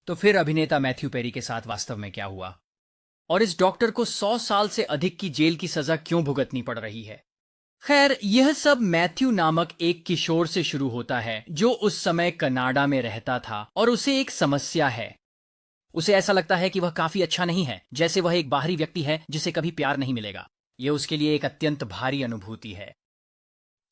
तो फिर अभिनेता मैथ्यू पेरी के साथ वास्तव में क्या हुआ, और इस डॉक्टर को 100 साल से अधिक की जेल की सजा क्यों भुगतनी पड़ रही है। खैर, यह सब मैथ्यू नामक एक किशोर से शुरू होता है जो उस समय कनाडा में रहता था, और उसे एक समस्या है। उसे ऐसा लगता है कि वह काफी अच्छा नहीं है, जैसे वह एक बाहरी व्यक्ति है जिसे कभी प्यार नहीं मिलेगा। यह उसके लिए एक अत्यंत भारी अनुभूति है।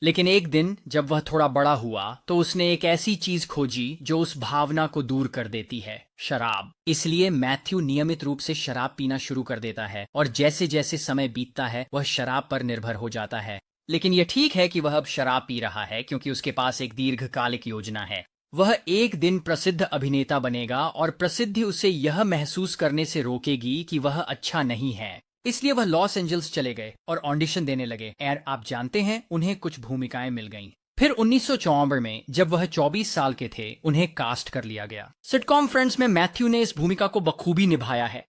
लेकिन एक दिन जब वह थोड़ा बड़ा हुआ तो उसने एक ऐसी चीज खोजी जो उस भावना को दूर कर देती है, शराब। इसलिए मैथ्यू नियमित रूप से शराब पीना शुरू कर देता है, और जैसे जैसे समय बीतता है वह शराब पर निर्भर हो जाता है। लेकिन यह ठीक है कि वह अब शराब पी रहा है, क्योंकि उसके पास एक दीर्घकालिक योजना है। वह एक दिन प्रसिद्ध अभिनेता बनेगा, और प्रसिद्धि उसे यह महसूस करने से रोकेगी कि वह अच्छा नहीं है। इसलिए वह लॉस एंजल्स चले गए और ऑडिशन देने लगे, और आप जानते हैं, उन्हें कुछ भूमिकाएं मिल गईं। फिर 1954 में जब वह 24 साल के थे, उन्हें कास्ट कर लिया गया। सिटकॉम फ्रेंड्स में मैथ्यू ने इस भूमिका को बखूबी निभाया है।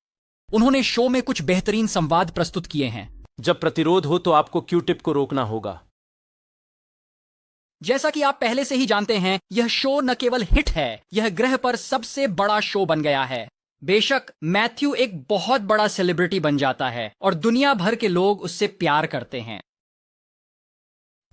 उन्होंने शो में कुछ बेहतरीन संवाद प्रस्तुत किए हैं। जब प्रतिरोध हो तो आपको क्यू-टिप को रोकना होगा। जैसा कि आप पहले से ही जानते हैं, यह शो न केवल हिट है, यह ग्रह पर सबसे बड़ा शो बन गया है। बेशक मैथ्यू एक बहुत बड़ा सेलिब्रिटी बन जाता है और दुनिया भर के लोग उससे प्यार करते हैं।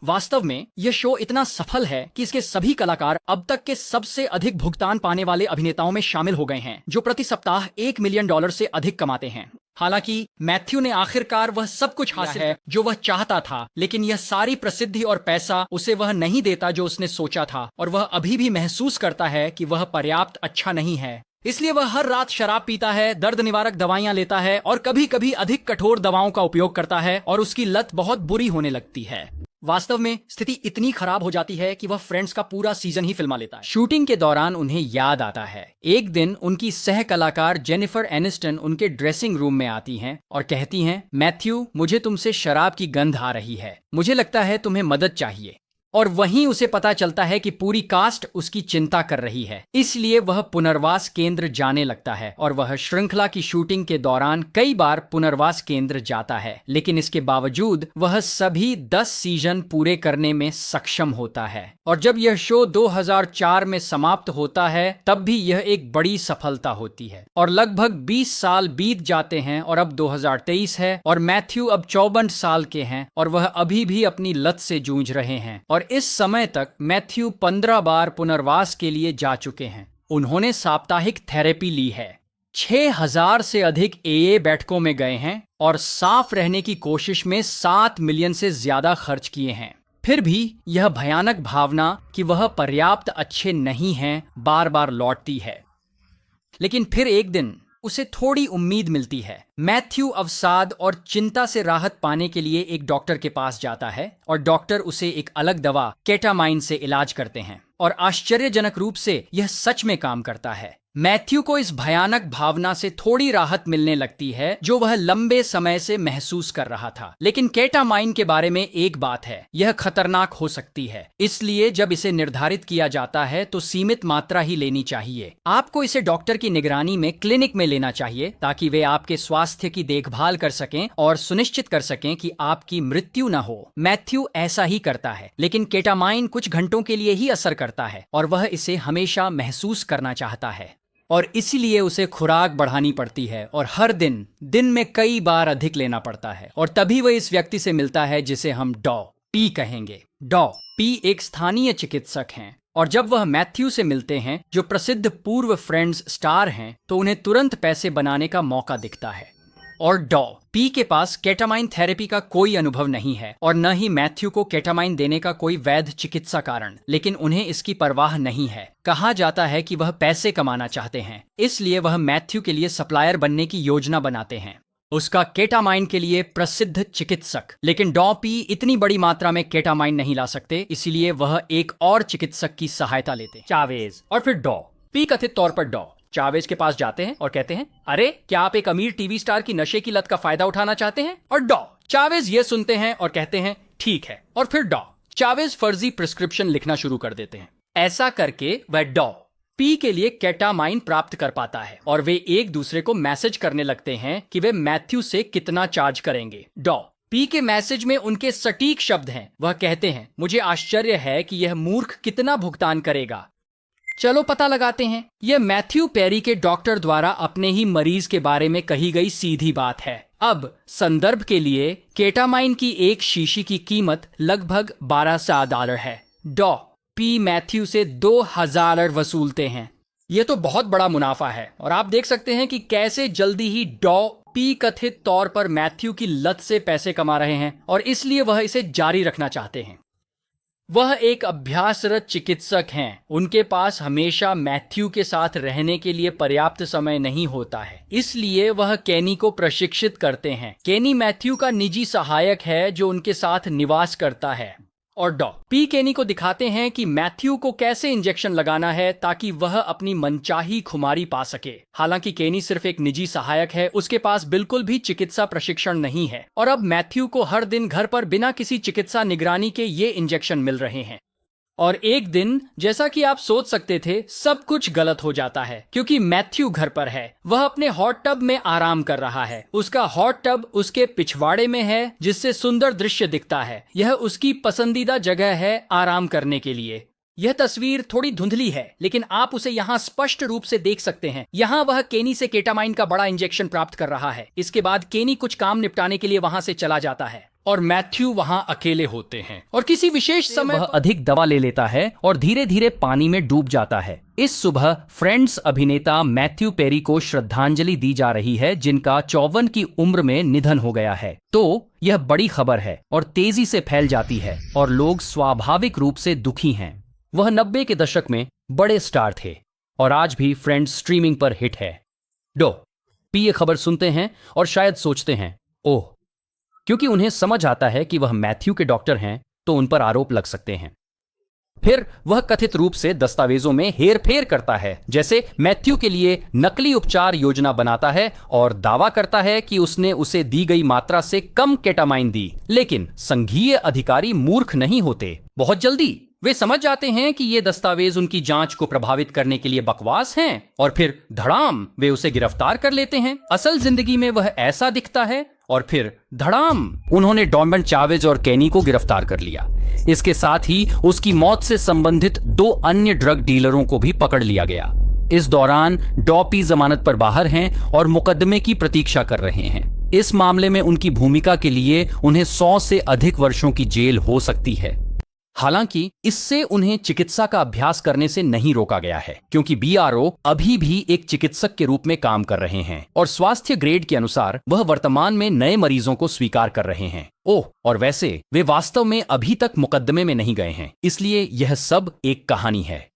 वास्तव में यह शो इतना सफल है कि इसके सभी कलाकार अब तक के सबसे अधिक भुगतान पाने वाले अभिनेताओं में शामिल हो गए हैं, जो प्रति सप्ताह $1 मिलियन से अधिक कमाते हैं। हालांकि मैथ्यू ने आखिरकार वह सब कुछ हासिल है जो वह चाहता था, लेकिन यह सारी प्रसिद्धि और पैसा उसे वह नहीं देता जो उसने सोचा था, और वह अभी भी महसूस करता है कि वह पर्याप्त अच्छा नहीं है। इसलिए वह हर रात शराब पीता है, दर्द निवारक दवाइयां लेता है, और कभी कभी अधिक कठोर दवाओं का उपयोग करता है, और उसकी लत बहुत बुरी होने लगती है। वास्तव में स्थिति इतनी खराब हो जाती है कि वह फ्रेंड्स का पूरा सीजन ही फिल्मा लेता है। शूटिंग के दौरान उन्हें याद आता है, एक दिन उनकी सह कलाकार जेनिफर एनिस्टन उनके ड्रेसिंग रूम में आती हैं और कहती हैं, मैथ्यू, मुझे तुमसे शराब की गंध आ रही है, मुझे लगता है तुम्हें मदद चाहिए। और वहीं उसे पता चलता है कि पूरी कास्ट उसकी चिंता कर रही है। इसलिए वह पुनर्वास केंद्र जाने लगता है, और वह श्रृंखला की शूटिंग के दौरान कई बार पुनर्वास केंद्र जाता है, लेकिन इसके बावजूद वह सभी 10 सीजन पूरे करने में सक्षम होता है। और जब यह शो 2004 में समाप्त होता है, तब भी यह एक बड़ी सफलता होती है। और लगभग 20 साल बीत जाते हैं, और अब 2023 है, और मैथ्यू अब 54 साल के हैं, और वह अभी भी अपनी लत से जूझ रहे हैं। और इस समय तक मैथ्यू 15 बार पुनर्वास के लिए जा चुके हैं। उन्होंने साप्ताहिक थेरेपी ली है, 6000 से अधिक एए बैठकों में गए हैं, और साफ रहने की कोशिश में $7 मिलियन से ज्यादा खर्च किए हैं। फिर भी यह भयानक भावना कि वह पर्याप्त अच्छे नहीं हैं बार बार लौटती है। लेकिन फिर एक दिन उसे थोड़ी उम्मीद मिलती है। मैथ्यू अवसाद और चिंता से राहत पाने के लिए एक डॉक्टर के पास जाता है, और डॉक्टर उसे एक अलग दवा केटामाइन से इलाज करते हैं, और आश्चर्यजनक रूप से यह सच में काम करता है। मैथ्यू को इस भयानक भावना से थोड़ी राहत मिलने लगती है जो वह लंबे समय से महसूस कर रहा था। लेकिन केटामाइन के बारे में एक बात है, यह खतरनाक हो सकती है। इसलिए जब इसे निर्धारित किया जाता है तो सीमित मात्रा ही लेनी चाहिए। आपको इसे डॉक्टर की निगरानी में क्लिनिक में लेना चाहिए, ताकि वे आपके स्वास्थ्य की देखभाल कर सकें और सुनिश्चित कर सकें कि आपकी मृत्यु न हो। मैथ्यू ऐसा ही करता है, लेकिन केटामाइन कुछ घंटों के लिए ही असर करता है, और वह इसे हमेशा महसूस करना चाहता है, और इसीलिए उसे खुराक बढ़ानी पड़ती है, और हर दिन में कई बार अधिक लेना पड़ता है। और तभी वह इस व्यक्ति से मिलता है जिसे हम डॉ पी कहेंगे। डॉ पी एक स्थानीय चिकित्सक हैं, और जब वह मैथ्यू से मिलते हैं, जो प्रसिद्ध पूर्व फ्रेंड्स स्टार हैं, तो उन्हें तुरंत पैसे बनाने का मौका दिखता है। और डॉ पी के पास केटामाइन थेरेपी का कोई अनुभव नहीं है, और न ही मैथ्यू को केटामाइन देने का कोई वैध चिकित्सा कारण, लेकिन उन्हें इसकी परवाह नहीं है। कहा जाता है कि वह पैसे कमाना चाहते हैं, इसलिए वह मैथ्यू के लिए सप्लायर बनने की योजना बनाते हैं, उसका केटामाइन के लिए प्रसिद्ध चिकित्सक। लेकिन डॉ पी इतनी बड़ी मात्रा में केटामाइन नहीं ला सकते, इसीलिए वह एक और चिकित्सक की सहायता लेते, चावेज। और फिर डॉ पी कथित तौर पर डॉ चावेज के पास जाते हैं और कहते हैं, अरे क्या आप एक अमीर टीवी स्टार की नशे की लत का फायदा उठाना चाहते हैं? और डॉ चावेज ये सुनते हैं और कहते हैं, ठीक है। और फिर डॉ चावेज फर्जी प्रिस्क्रिप्शन लिखना शुरू कर देते हैं। ऐसा करके वह डॉ पी के लिए केटामाइन प्राप्त कर पाता है, और वे एक दूसरे को मैसेज करने लगते हैं कि वे मैथ्यू से कितना चार्ज करेंगे। डॉ पी के मैसेज में उनके सटीक शब्द हैं। वह कहते हैं, मुझे आश्चर्य है कि यह मूर्ख कितना भुगतान करेगा। चलो पता लगाते हैं। यह मैथ्यू पेरी के डॉक्टर द्वारा अपने ही मरीज के बारे में कही गई सीधी बात है। अब संदर्भ के लिए केटामाइन की एक शीशी की कीमत लगभग $1200 है। डॉ पी मैथ्यू से $2000 वसूलते हैं। यह तो बहुत बड़ा मुनाफा है और आप देख सकते हैं कि कैसे जल्दी ही डॉ पी कथित तौर पर मैथ्यू की लत से पैसे कमा रहे हैं और इसलिए वह इसे जारी रखना चाहते हैं। वह एक अभ्यासरत चिकित्सक हैं। उनके पास हमेशा मैथ्यू के साथ रहने के लिए पर्याप्त समय नहीं होता है, इसलिए वह केनी को प्रशिक्षित करते हैं। केनी मैथ्यू का निजी सहायक है जो उनके साथ निवास करता है और डॉ पी केनी को दिखाते हैं कि मैथ्यू को कैसे इंजेक्शन लगाना है ताकि वह अपनी मनचाही खुमारी पा सके। हालांकि केनी सिर्फ एक निजी सहायक है, उसके पास बिल्कुल भी चिकित्सा प्रशिक्षण नहीं है और अब मैथ्यू को हर दिन घर पर बिना किसी चिकित्सा निगरानी के ये इंजेक्शन मिल रहे हैं। और एक दिन, जैसा कि आप सोच सकते थे, सब कुछ गलत हो जाता है क्योंकि मैथ्यू घर पर है। वह अपने हॉट टब में आराम कर रहा है। उसका हॉट टब उसके पिछवाड़े में है जिससे सुंदर दृश्य दिखता है। यह उसकी पसंदीदा जगह है आराम करने के लिए। यह तस्वीर थोड़ी धुंधली है लेकिन आप उसे यहाँ स्पष्ट रूप से देख सकते हैं। यहाँ वह केनी से केटामाइन का बड़ा इंजेक्शन प्राप्त कर रहा है। इसके बाद केनी कुछ काम निपटाने के लिए वहां से चला जाता है और मैथ्यू वहां अकेले होते हैं और किसी विशेष समय वह अधिक दवा ले लेता है और धीरे धीरे पानी में डूब जाता है। इस सुबह फ्रेंड्स अभिनेता मैथ्यू पेरी को श्रद्धांजलि दी जा रही है जिनका 54 की उम्र में निधन हो गया है। तो यह बड़ी खबर है और तेजी से फैल जाती है और लोग स्वाभाविक रूप से दुखी हैं। वह 90 के दशक में बड़े स्टार थे और आज भी फ्रेंड्स स्ट्रीमिंग पर हिट है। डॉ पी ये खबर सुनते हैं और शायद सोचते हैं, ओह, क्योंकि उन्हें समझ आता है कि वह मैथ्यू के डॉक्टर हैं तो उन पर आरोप लग सकते हैं। फिर वह कथित रूप से दस्तावेजों में हेरफेर करता है, जैसे मैथ्यू के लिए नकली उपचार योजना बनाता है और दावा करता है कि उसने उसे दी गई मात्रा से कम केटामाइन दी। लेकिन संघीय अधिकारी मूर्ख नहीं होते। बहुत जल्दी वे समझ जाते हैं कि ये दस्तावेज उनकी जांच को प्रभावित करने के लिए बकवास हैं और फिर धड़ाम वे उसे गिरफ्तार कर लेते हैं। असल जिंदगी में वह ऐसा दिखता है और फिर धड़ाम उन्होंने डॉर्मन चावेज और केनी को गिरफ्तार कर लिया। इसके साथ ही उसकी मौत से संबंधित 2 अन्य ड्रग डीलरों को भी पकड़ लिया गया। इस दौरान डॉ पी जमानत पर बाहर हैं और मुकदमे की प्रतीक्षा कर रहे हैं। इस मामले में उनकी भूमिका के लिए उन्हें 100 से अधिक वर्षों की जेल हो सकती है। हालांकि इससे उन्हें चिकित्सा का अभ्यास करने से नहीं रोका गया है क्योंकि बीआरओ अभी भी एक चिकित्सक के रूप में काम कर रहे हैं और स्वास्थ्य ग्रेड के अनुसार वह वर्तमान में नए मरीजों को स्वीकार कर रहे हैं। ओह, और वैसे वे वास्तव में अभी तक मुकदमे में नहीं गए हैं, इसलिए यह सब एक कहानी है।